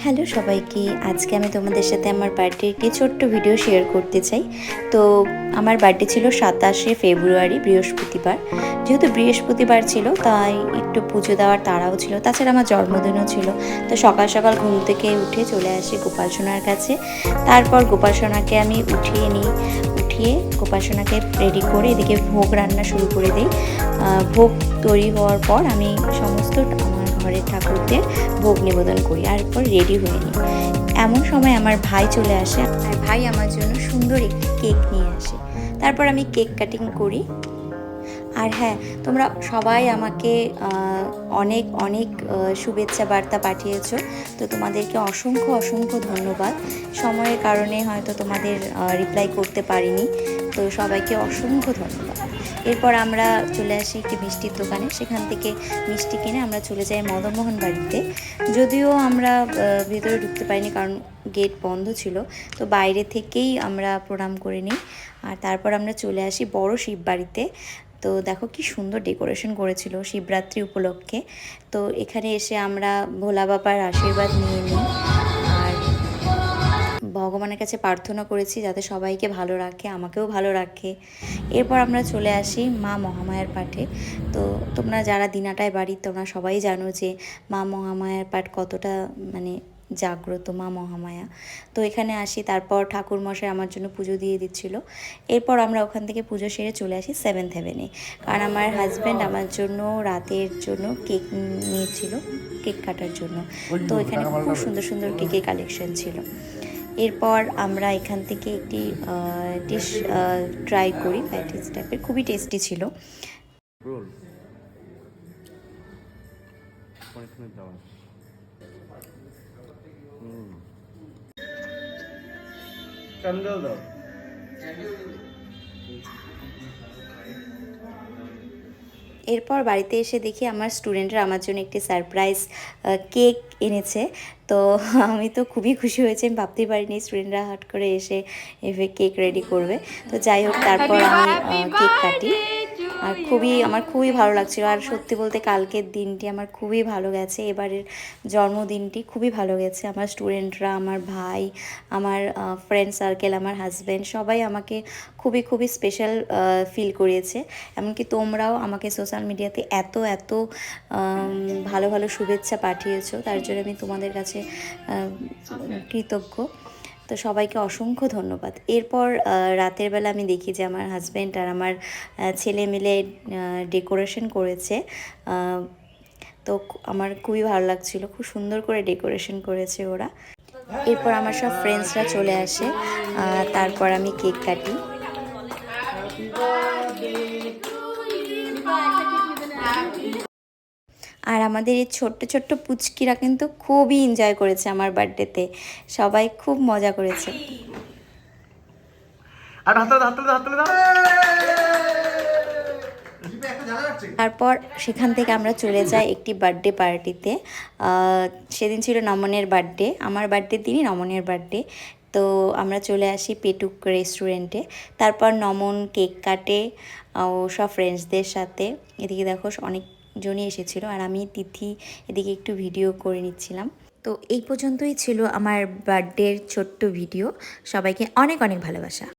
Hello সবাইকে, আজকে আমি তোমাদের সাথে আমার বার্থডে একটি ছোট্ট ভিডিও শেয়ার করতে চাই। তো আমার বার্থডে ছিল 27শে ফেব্রুয়ারি, বৃহস্পতিবার। যেহেতু বৃহস্পতিবার ছিল তাই একটু পুজো দেওয়ার তাড়াও ছিল, তাছাড়া আমার জন্মদিনও ছিল। তো সকাল সকাল ঘুম থেকে উঠে চলে আসি গোপাল সোনার কাছে। তারপর গোপাল সোনাকে আমি উঠিয়ে গোপাল সোনাকে রেডি করে এদিকে ভোগ রান্না শুরু করে দিই। ভোগ তৈরি হওয়ার পর আমি সমস্ত আমার ঘরের ঠাকুরদের ভোগ নিবেদন করি, আর এরপর রেডি হয়ে নিই। এমন সময় আমার ভাই চলে আসে, আর ভাই আমার জন্য সুন্দর একটি কেক নিয়ে আসে। তারপর আমি কেক কাটিং করি। আর হ্যাঁ, তোমরা সবাই আমাকে অনেক অনেক শুভেচ্ছা বার্তা পাঠিয়েছো। তো তোমাদেরকে অসংখ্য অসংখ্য ধন্যবাদ। সময়ের কারণে হয়তো তোমাদের রিপ্লাই করতে পারিনি, তো সবাইকে অসংখ্য ধন্যবাদ। এরপর আমরা চলে আসি একটি মিষ্টির দোকানে, সেখান থেকে মিষ্টি কিনে আমরা চলে যাই মদনমোহন বাড়িতে। যদিও আমরা ভেতরে ঢুকতে পারিনি কারণ গেট বন্ধ ছিল, তো বাইরে থেকেই আমরা প্রণাম করে নিই। আর তারপর আমরা চলে আসি বড় শিব বাড়িতে। তো দেখো কি সুন্দর ডেকোরেশন করেছিল শিবরাত্রি উপলক্ষে। তো এখানে এসে আমরা ভোলা বাবার আশীর্বাদ নিয়ে নিই, আর ভগবানের কাছে প্রার্থনা করেছি যাতে সবাইকে ভালো রাখে, আমাকেও ভালো রাখে। এরপর আমরা চলে আসি মা মহামায়ার পাঠে। তো তোমরা যারা দিনাটায় বাড়ি, তোমরা সবাই জানো যে মা মহামায়ার পাঠ কতটা মানে জাগ্রত মা মহামায়া। তো এখানে আসি, তারপর ঠাকুরমশাই আমার জন্য পুজো দিয়ে দিচ্ছিল। এরপর আমরা ওখান থেকে পুজো সেরে চলে আসি সেভেন্থ হেভেনে, কারণ আমার হাজব্যান্ড আমার জন্য রাতের জন্য কেক নিয়েছিল, কেক কাটার জন্য। তো এখানে খুব সুন্দর সুন্দর কেকের কালেকশন ছিল। এরপর আমরা এখান থেকে একটি ডিশ ট্রাই করি, প্যাটিস টাইপের, খুবই টেস্টি ছিল। এরপর বাড়িতে এসে দেখি আমার স্টুডেন্টরা আমার জন্য একটি সারপ্রাইজ কেক এনেছে। তো আমি তো খুবই খুশি হয়েছি, আমি ভাবতেই পারিনি স্টুডেন্টরা হাট করে এসে এভাবে কেক রেডি করবে। তো যাই হোক, তারপর আমি কেক কাটি। আর আমার খুবই ভালো লাগছিল। আর সত্যি বলতে কালকের দিনটি আমার খুবই ভালো গেছে, এবারের জন্মদিনটি খুবই ভালো গেছে। আমার স্টুডেন্টরা, আমার ভাই, আমার ফ্রেন্ড সার্কেল, আমার হাজব্যান্ড, সবাই আমাকে খুবই খুবই স্পেশাল ফিল করিয়েছে। এমনকি তোমরাও আমাকে সোশ্যাল মিডিয়াতে এত এত ভালো ভালো শুভেচ্ছা পাঠিয়েছো, তার জন্য আমি তোমাদের কাছে কৃতজ্ঞ। তো সবাইকে অসংখ্য ধন্যবাদ। এরপর রাতের বেলা আমি দেখি যে আমার হাজব্যান্ড আর আমার ছেলে মিলে ডেকোরেশন করেছে। তো আমার খুবই ভালো লাগছিল, খুব সুন্দর করে ডেকোরেশন করেছে ওরা। এরপর আমার সব ফ্রেন্ডসরা চলে আসে, তারপর আমি কেক কাটি। আর আমাদের এই ছোট্ট ছোট্ট পুচকিরা কিন্তু খুবই এনজয় করেছে আমার বার্থডেতে, সবাই খুব মজা করেছে। তারপর সেখান থেকে আমরা চলে যাই একটি বার্থডে পার্টিতে। সেদিন ছিল নমনের বার্থডে, আমার বার্থডে দিনই নমনের বার্থডে। তো আমরা চলে আসি পেটুক রেস্টুরেন্টে। তারপর নমন কেক কাটে ও সব ফ্রেন্ডসদের সাথে। এদিকে দেখো অনেকজনই এসেছিলো, আর আমি তিথি এদিকে একটু ভিডিও করে নিচ্ছিলাম। তো এই পর্যন্তই ছিল আমার বার্থডের ছোট্ট ভিডিও। সবাইকে অনেক অনেক ভালোবাসা।